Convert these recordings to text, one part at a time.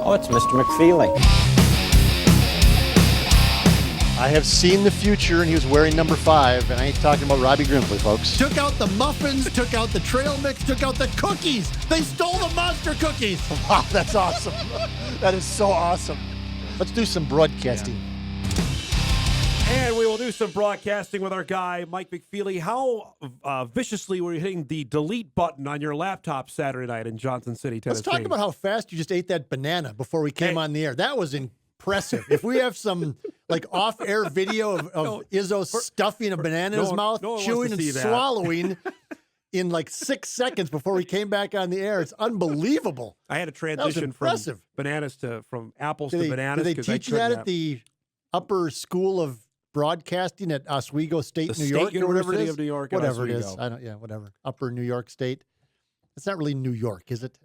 Oh, it's Mr. McFeely. I have seen the future, and he was wearing number 5, and I ain't talking about Robbie Grimsley, folks. Took out the muffins, took out the trail mix, took out the cookies. They stole the monster cookies. Wow, that's awesome. That is so awesome. Let's do some broadcasting. And we will do some broadcasting with our guy, Mike McFeely. How viciously were you hitting the delete button on your laptop Saturday night in Johnson City, Tennessee? Let's talk about how fast you just ate that banana before we came on the air. That was impressive. If we have some like off-air video of Izzo stuffing a banana in his mouth, chewing and swallowing in like 6 seconds before we came back on the air, it's unbelievable. I had a transition from apples to bananas. Did they teach you that at the upper school of broadcasting at Oswego State, New York, or whatever it is? Of New York, whatever it is. Whatever. Upper New York State. It's not really New York, is it?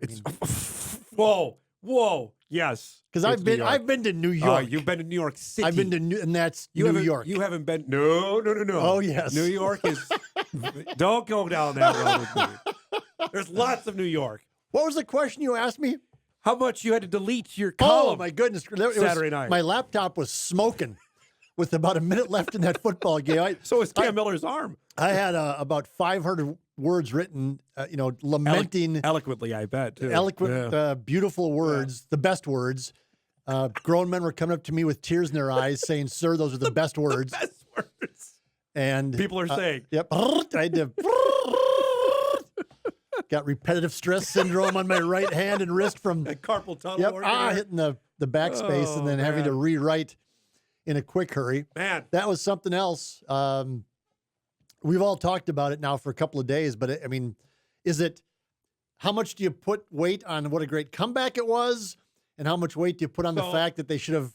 Whoa, yes. Because I've been to New York. You've been to New York City. I've been to and that's New York. You haven't been. No. Oh yes. New York is. Don't go down that road with me. There's lots of New York. What was the question you asked me? How much you had to delete your column? Oh my goodness! Saturday night. My laptop was smoking with about a minute left in that football game. So was Cam Miller's arm. I had about 500 words written, lamenting eloquently. I bet too. Eloquent, beautiful words, the best words. Grown men were coming up to me with tears in their eyes, saying, "Sir, those are the best words." The best words. And people are saying, "Yep." I did. Got repetitive stress syndrome on my right hand and wrist from carpal tunnel. Hitting the backspace and then having to rewrite in a quick hurry. Man, that was something else. We've all talked about it now for a couple of days, but how much do you put weight on what a great comeback it was, and how much weight do you put on the fact that they should have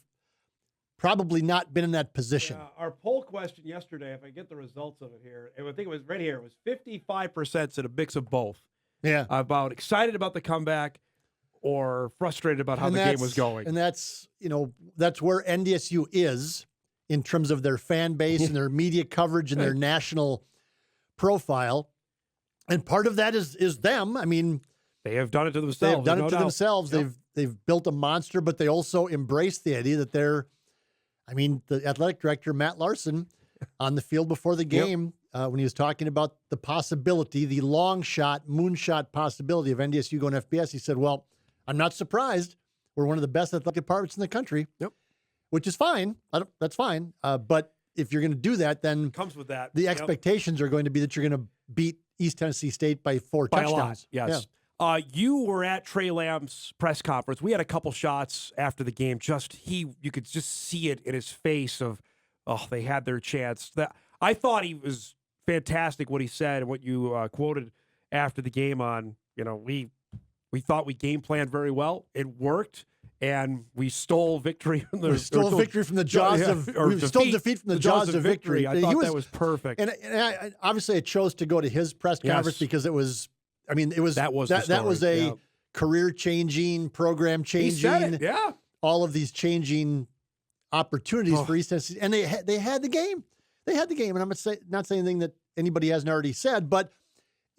probably not been in that position? Our poll question yesterday, if I get the results of it here, I think it was right here. It was 55% said a mix of both. Yeah, about excited about the comeback or frustrated about how the game was going. And that's where NDSU is in terms of their fan base and their media coverage and their national profile. And part of that is them. I mean, they have done it to themselves. They've done it to themselves. Yep. They've built a monster, but they also embrace the idea that the athletic director, Matt Larson, on the field before the game, when he was talking about the possibility, the long shot, moonshot possibility of NDSU going FBS, he said, well, I'm not surprised. We're one of the best athletic departments in the country. Yep. Which is fine. That's fine. But if you're going to do that, then comes with that. The expectations are going to be that you're going to beat East Tennessee State by 4 touchdowns. A lot, yes. Yeah. You were at Trey Lamb's press conference. We had a couple shots after the game. You could just see it in his face of, they had their chance. I thought he was fantastic what he said and what you quoted after the game on, we thought we game planned very well. It worked. And we stole victory from the defeat from the jaws of victory. I thought that was perfect. And obviously, I chose to go to his press conference because it was. I mean, it was that was a career-changing, program-changing. He said it, yeah. All of these changing opportunities for East Tennessee, and they had the game. They had the game, and I'm not saying anything that anybody hasn't already said, but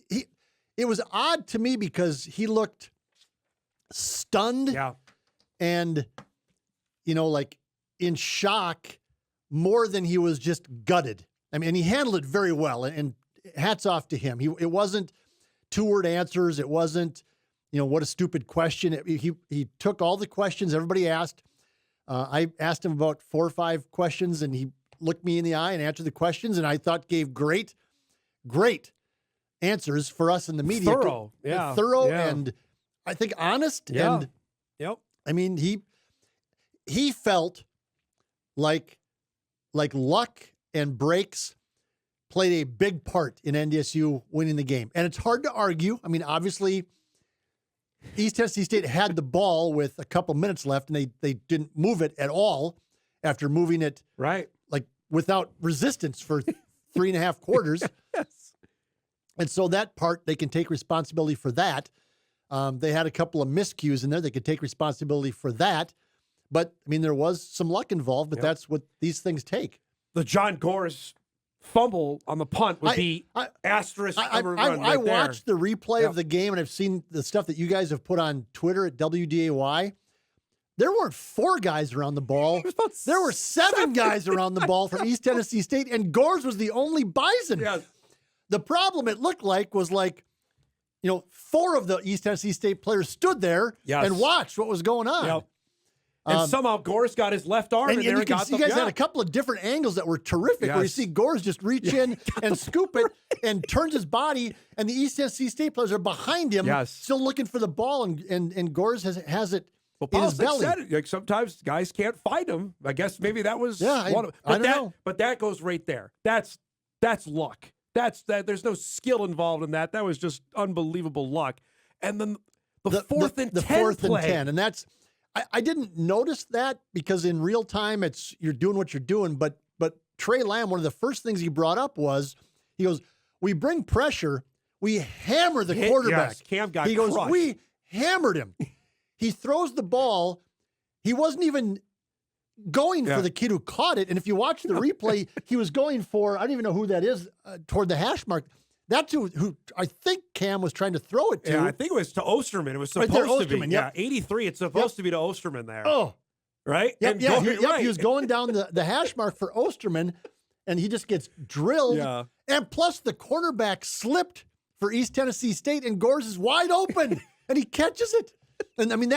it was odd to me because he looked stunned. Yeah. And, like in shock more than he was just gutted. I mean, he handled it very well, and hats off to him. It wasn't 2-word answers. It wasn't, what a stupid question. He took all the questions everybody asked. I asked him about 4 or 5 questions, and he looked me in the eye and answered the questions, and I thought gave great answers for us in the media. Thorough, and I think honest. Yeah. And yep. I mean, he felt like luck and breaks played a big part in NDSU winning the game. And it's hard to argue. I mean, obviously, East Tennessee State had the ball with a couple minutes left, and they didn't move it at all after moving it without resistance for 3.5 quarters. Yes. And so that part, they can take responsibility for that. They had a couple of miscues in there. They could take responsibility for that. But, I mean, there was some luck involved, but that's what these things take. The John Gores fumble on the punt would be asterisk. I watched the replay of the game, and I've seen the stuff that you guys have put on Twitter at WDAY. There weren't 4 guys around the ball. There were 7 guys around the ball from East Tennessee State, and Gores was the only Bison. Yes. The problem it looked like was 4 of the East Tennessee State players stood there and watched what was going on. Yep. And somehow Gores got his left arm in there and got you guys had a couple of different angles that were terrific where you see Gores just reach in and scoop it and turns his body, and the East Tennessee State players are behind him still looking for the ball, and Gores has it in his belly. Said, sometimes guys can't find him. I guess maybe that was one of I don't know. But that goes right there. That's luck. There's no skill involved in that. That was just unbelievable luck. And then the fourth and 10, and that's I didn't notice that because in real time you're doing what you're doing. But Trey Lamb, one of the first things he brought up was he goes, "We bring pressure, we hammer the quarterback." Yes, Cam got he goes, crushed. "We hammered him." He throws the ball. He wasn't even going for the kid who caught it. And if you watch the replay, he was going for, I don't even know who that is, toward the hash mark. That's who I think Cam was trying to throw it to. Yeah, I think it was to Osterman. It was supposed to be. Yeah, 83. It's supposed to be to Osterman there. Oh. Right? Yep, he was going down the hash mark for Osterman, and he just gets drilled. Yeah. And plus the cornerback slipped for East Tennessee State, and Gores is wide open, and he catches it. And, I mean,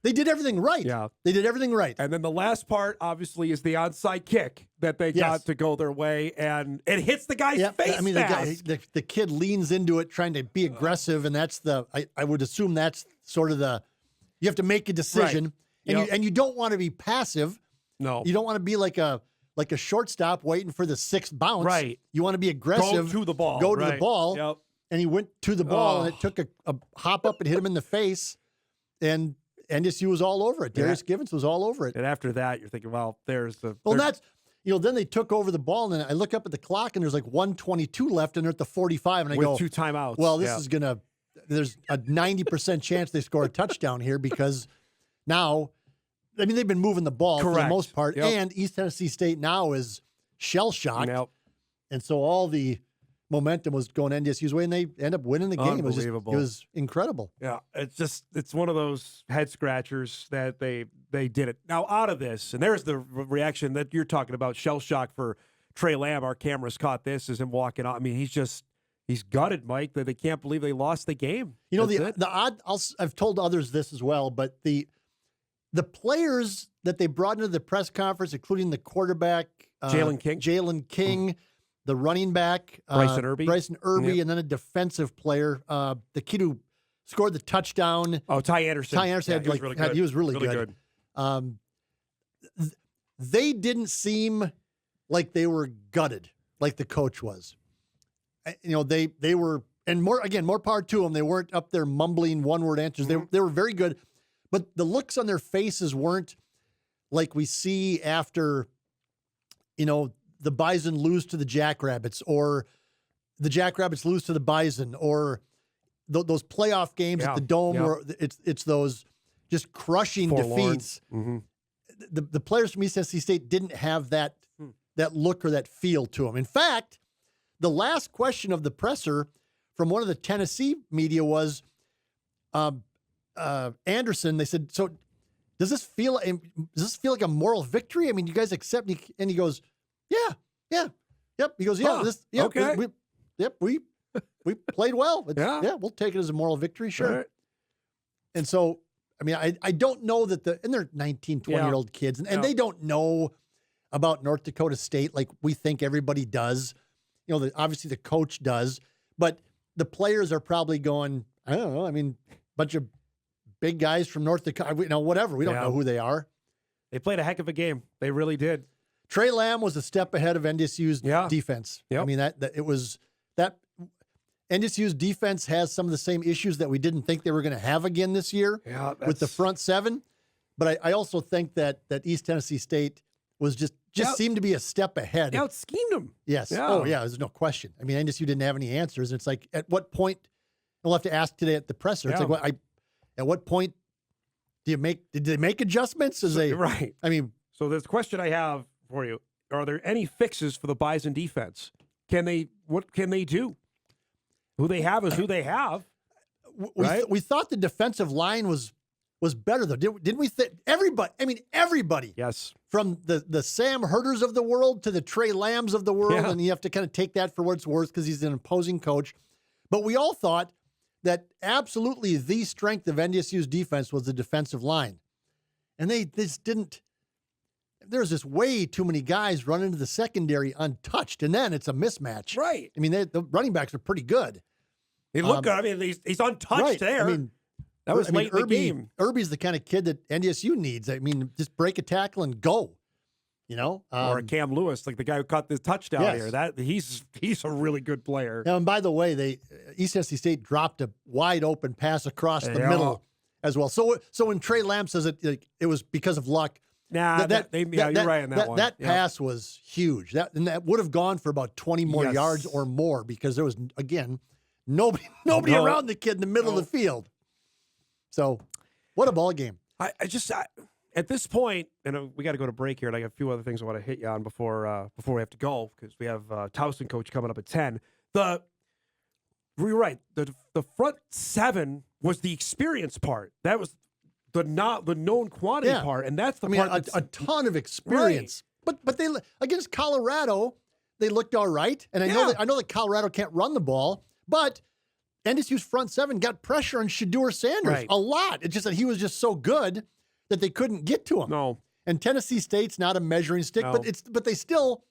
they did everything right. Yeah. They did everything right. And then the last part, obviously, is the onside kick that they got to go their way, and it hits the guy's face. I mean, the kid leans into it trying to be aggressive, and that's I would assume that's sort of you have to make a decision, and you don't want to be passive. No. You don't want to be like a shortstop waiting for the 6th bounce. Right. You want to be aggressive. Go to the ball. Go to the ball. Yep. And he went to the ball, and it took a hop up and hit him in the face, and NDSU was all over it. Darius Givens was all over it. And after that, you're thinking, well, there's the... Well, that's, then they took over the ball, and then I look up at the clock, and there's like 1:22 left, and they're at the 45, and I go... With 2 timeouts. Well, this is going to... There's a 90% chance they score a touchdown here because now... I mean, they've been moving the ball for the most part, and East Tennessee State now is shell-shocked, and so all the momentum was going NDSU's way, and they end up winning the game. It was incredible. Yeah, it's one of those head scratchers that they did it. Now out of this, and there's the reaction that you're talking about, shell shock for Trey Lamb. Our cameras caught this as him walking out. I mean, he's gutted, Mike, that they can't believe they lost the game. The odd. I've told others this as well, but the players that they brought into the press conference, including the quarterback Jalen King. The running back, Bryson Irby, and then a defensive player, the kid who scored the touchdown. Oh, Ty Anderson. Ty Anderson he was really good. They didn't seem like they were gutted, like the coach was. They were, and more power to them. They weren't up there mumbling one-word answers. Mm-hmm. They were very good, but the looks on their faces weren't like we see after, the Bison lose to the Jackrabbits, or the Jackrabbits lose to the Bison, or those playoff games at the Dome where it's those just crushing defeats. Mm-hmm. The players from East Tennessee State didn't have that look or that feel to them. In fact, the last question of the presser from one of the Tennessee media was Anderson. They said, "So does this feel like a moral victory? I mean, you guys accept?" And he goes, Yeah. Yep. He goes, okay. We played well. We'll take it as a moral victory, sure. Right. And so, I mean, I don't know that and they're 19, 20-year-old kids, and they don't know about North Dakota State like we think everybody does. Obviously the coach does, but the players are probably going, I don't know, I mean, bunch of big guys from North Dakota, whatever. We don't know who they are. They played a heck of a game. They really did. Trey Lamb was a step ahead of NDSU's defense. Yep. I mean, it was that NDSU's defense has some of the same issues that we didn't think they were going to have again this year with the front seven. But I also think that East Tennessee State was just seemed to be a step ahead. They out-schemed them. Yes. Yeah. Oh, yeah. There's no question. I mean, NDSU didn't have any answers. It's like, at what point, we'll have to ask today at the presser. It's like, at what point did they make adjustments? Right. I mean. So there's a question I have for you. are there any fixes for the Bison defense? What can they do? Who they have is who they have. We thought the defensive line was better though. Didn't we think everybody? I mean everybody. Yes. From the Sam Herders of the world to the Trey Lambs of the world, Yeah. and you have to kind of take that for what it's worth because he's an imposing coach. But we all thought that absolutely the strength of NDSU's defense was the defensive line. And they just didn't. There's just way too many guys running into the secondary untouched, and then it's a mismatch. Right. I mean, the running backs are pretty good. He looked good. I mean, he's untouched Right. there. I mean, that was late in the game. Irby's the kind of kid that NDSU needs. I mean, just break a tackle and go. You know, Or Cam Lewis, like the guy who caught the touchdown Yes. here. That he's a really good player. Now, and by the way, East Tennessee State dropped a wide open pass across the Yeah. middle as well. So when Trey Lamb says it was because of luck. Nah, you're right on that one. That Yeah. pass was huge. That would have gone for about 20 more Yes. yards or more because there was again nobody around the kid in the middle of the field. So, what a ball game! I at this point, and we got to go to break here, and I got a few other things I want to hit you on before we have to go because we have Towson coach coming up at 10. You're right. The front seven was the experience part. That was the known quantity Yeah. part, and that's the I mean, part. a ton of experience. But they against Colorado, they looked all right, and I know that Colorado can't run the ball, but NDSU's front seven got pressure on Shedeur Sanders Right. a lot. It's just that he was just so good that they couldn't get to him. No. And Tennessee State's not a measuring stick, No. but they still.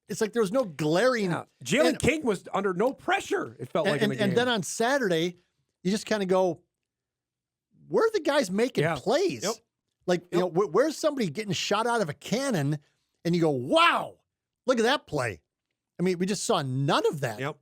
It's like there was no glaring. Yeah. Jalen and- King was under no pressure. It felt like in the game. And then on Saturday, you just kind of go, where are the guys making plays? Yep. Like, you know, where's somebody getting shot out of a cannon and you go, wow, look at that play. I mean, we just saw none of that. Yep.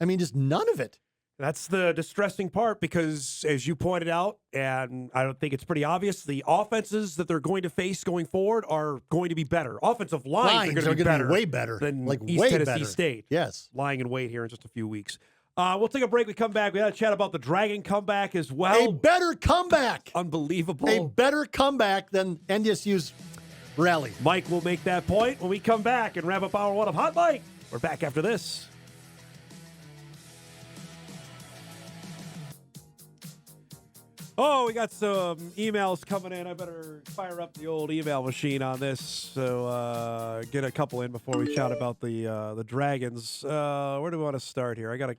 I mean, just none of it. That's the distressing part because, as you pointed out, and I don't think it's pretty obvious, the offenses that they're going to face going forward are going to be better. Offensive lines are going to be better. Way better. Than Like East way Tennessee better. State. Yes. Lying in wait here in just a few weeks. We'll take a break. We come back. We got to chat about the Dragon comeback as well. A better comeback. Unbelievable. A better comeback than NDSU's rally. Mike will make that point when we come back and wrap up hour one of Hot Mike. We're back after this. Oh, we got some emails coming in. I better fire up the old email machine on this. So get a couple in before we chat about the Dragons. Where do we want to start here? I got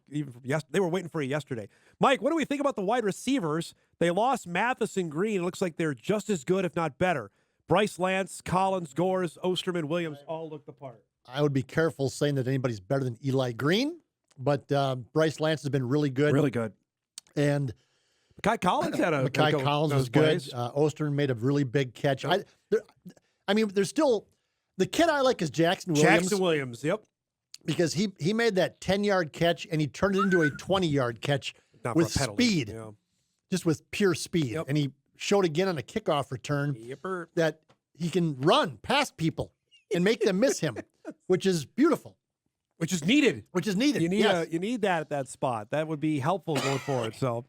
they were waiting for you yesterday. Mike, what do we think about the wide receivers? They lost Mathis and Green. It looks like they're just as good, if not better. Bryce Lance, Collins, Gores, Osterman, Williams all look the part. I would be careful saying that anybody's better than Eli Green, but Bryce Lance has been really good. Really good. And Mekhi Collins had a Mekhi Collins was good. Osterman made a really big catch. Yep. There's still the kid I like is Jackson Williams. Jackson Williams, yep. Because he made that 10-yard catch and he turned it into a 20-yard catch Not with for a penalty. speed, Yeah. just with pure speed. Yep. And he showed again on a kickoff return Yipper. that he can run past people and make them miss him, which is beautiful. Which is needed. You need Yes. you need that at that spot. That would be helpful going forward. So,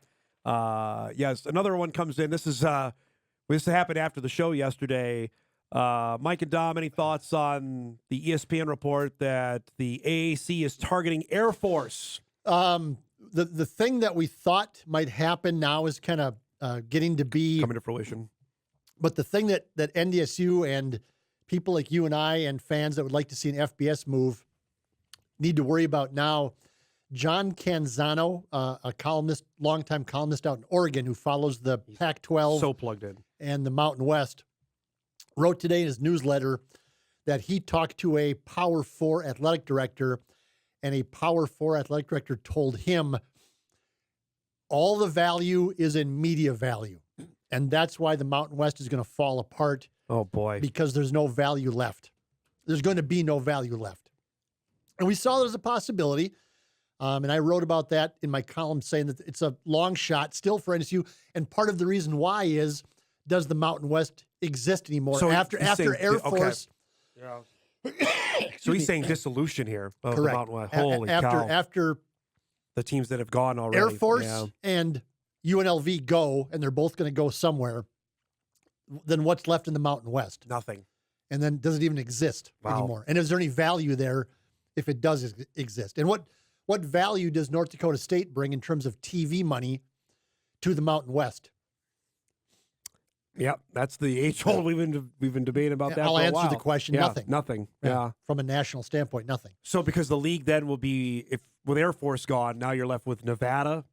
yes, another one comes in. This happened after the show yesterday. Mike and Dom, any thoughts on the ESPN report that the AAC is targeting Air Force? The thing that we thought might happen now is kind of getting to be Coming to fruition. But the thing that NDSU and people like you and I and fans that would like to see an FBS move need to worry about now, John Canzano, a columnist, longtime columnist out in Oregon who follows the Pac-12 So plugged in. and the Mountain West, wrote today in his newsletter that he talked to a Power 4 athletic director, and a Power 4 athletic director told him all the value is in media value. And that's why the Mountain West is going to fall apart. Oh, boy. Because there's no value left. There's going to be no value left. And we saw that as a possibility. And I wrote about that in my column saying that it's a long shot still for NSU. And part of the reason why is, does the Mountain West exist anymore? So after he's saying- Air okay. Force. So he's saying dissolution here of the Correct. Mountain West. Holy cow. After The teams that have gone already. Air Force Yeah. and UNLV go, and they're both going to go somewhere, then what's left in the Mountain West? Nothing. and then does it even exist anymore? And is there any value there if it does exist? And what value does North Dakota State bring in terms of TV money to the Mountain West? Yep, that's the age-old. We've been debating about that. I'll for a answer while. the question. Yeah, Nothing. Nothing. Yeah. From a national standpoint, nothing. So because the league then will be, if with Air Force gone, now you're left with Nevada.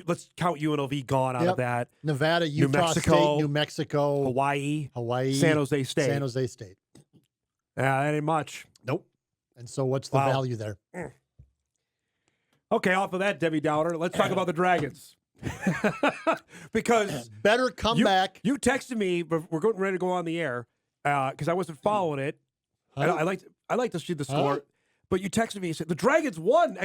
Let's count UNLV gone out of that. Nevada, Utah State, New Mexico, Hawaii, San Jose State. San Jose State. Yeah, that ain't much. Nope. And so what's the value there? Okay, off of that, Debbie Downer, let's talk about the Dragons. Because better come back. You texted me, but we're ready to go on the air because I wasn't following it. I like to see the score, but you texted me and said the Dragons won! !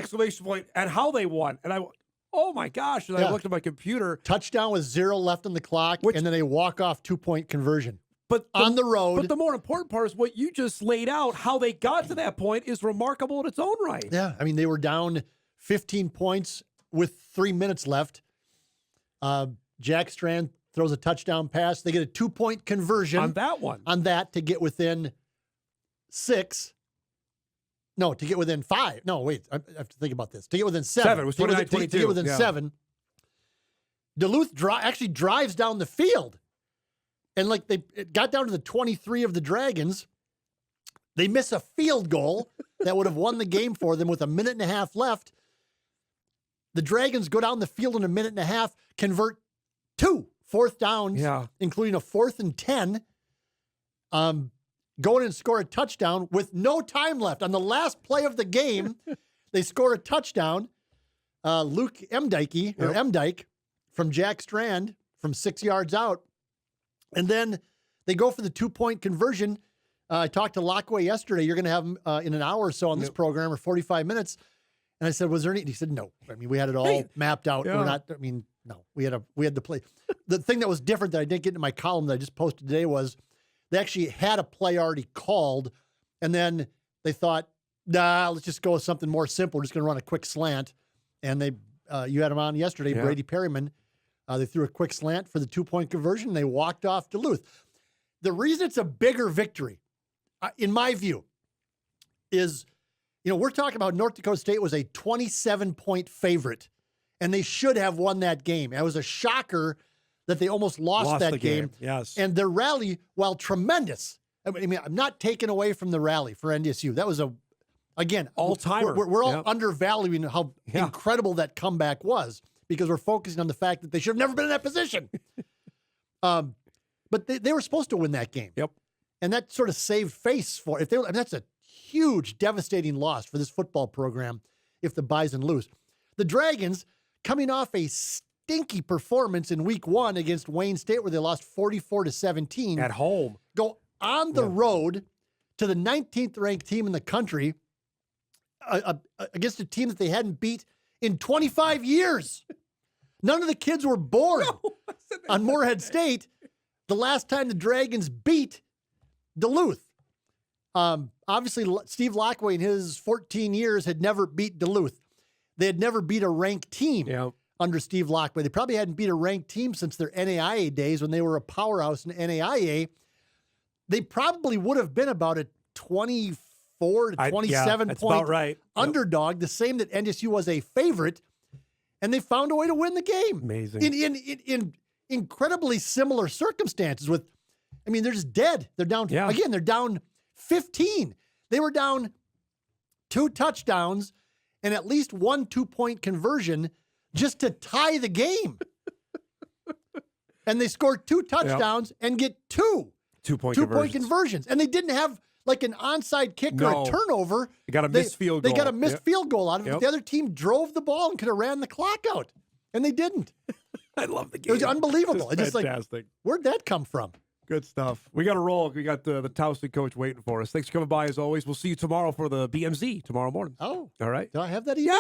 And how they won. And I went, oh my gosh! And I looked at my computer. Touchdown with 0 left on the clock, and then a walk-off 2-point conversion. But on the road. But the more important part is what you just laid out. How they got to that point is remarkable in its own right. Yeah, I mean they were down 15 points with 3 minutes left. Jack Strand throws a touchdown pass. They get a 2-point conversion on that one. On that to get within 6. No, to get within 5. No, wait. I have to think about this. To get within 7. It was 29-22. To get within 7. Duluth actually drives down the field. And it got down to the 23 of the Dragons. They miss a field goal that would have won the game for them with 1.5 minutes left. The Dragons go down the field in 1.5 minutes, convert 2 fourth downs, including a 4th and 10. Go in and score a touchdown with no time left. On the last play of the game, they score a touchdown. Luke Emdike from Jack Strand from 6 yards out. And then they go for the 2-point conversion. I talked to Lockway yesterday. You're going to have him in an hour or so on this program, or 45 minutes. And I said, was there any? He said, no. I mean, we had it all mapped out. Yeah. We're not, I mean, no. We had to play. The thing that was different that I didn't get into my column that I just posted today was they actually had a play already called, and then they thought, nah, let's just go with something more simple. We're just going to run a quick slant. And they, you had him on yesterday, Brady Perryman. They threw a quick slant for the 2-point conversion. And they walked off Duluth. The reason it's a bigger victory, in my view, is, we're talking about North Dakota State was a 27-point favorite, and they should have won that game. It was a shocker that they almost lost that game. Yes. And their rally, while tremendous, I mean, I'm not taking away from the rally for NDSU. That was again, all-timer. We're all undervaluing how incredible that comeback was because we're focusing on the fact that they should have never been in that position. But they were supposed to win that game. Yep. And that sort of saved face for that's a huge, devastating loss for this football program if the Bison lose. The Dragons, coming off a stinky performance in week 1 against Wayne State, where they lost 44-17. At home. Go on the road to the 19th ranked team in the country against a team that they hadn't beat in 25 years. None of the kids were born on Moorhead State the last time the Dragons beat Duluth. Obviously, Steve Lockway in his 14 years had never beat Duluth. They had never beat a ranked team under Steve Lockway. They probably hadn't beat a ranked team since their NAIA days when they were a powerhouse in NAIA. They probably would have been about a 24 to 27 point underdog, the same that NDSU was a favorite, and they found a way to win the game. Amazing. In incredibly similar circumstances with, I mean, they're just dead. They're down, again, they're down 15. They were down 2 touchdowns and at least 1 2-point conversion just to tie the game. And they scored 2 touchdowns and get 2 2-point conversions. And they didn't have like an onside kick or a turnover. They got a missed field goal. They got a missed field goal out of it. The other team drove the ball and could have ran the clock out. And they didn't. I love the game. It was unbelievable. It's just fantastic. Like, where'd that come from? Good stuff. We got to roll. We got the Towson coach waiting for us. Thanks for coming by as always. We'll see you tomorrow for the BMZ tomorrow morning. Oh. All right. Do I have that email?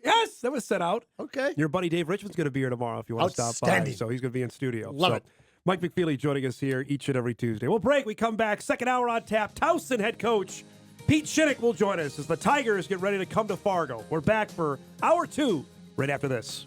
Yes. That was set out. Okay. Your buddy Dave Richmond's going to be here tomorrow if you want to stop by. So he's going to be in studio. Love it. Mike McFeely joining us here each and every Tuesday. We'll break. We come back. Second hour on tap. Towson head coach Pete Shinnick will join us as the Tigers get ready to come to Fargo. We're back for hour 2 right after this.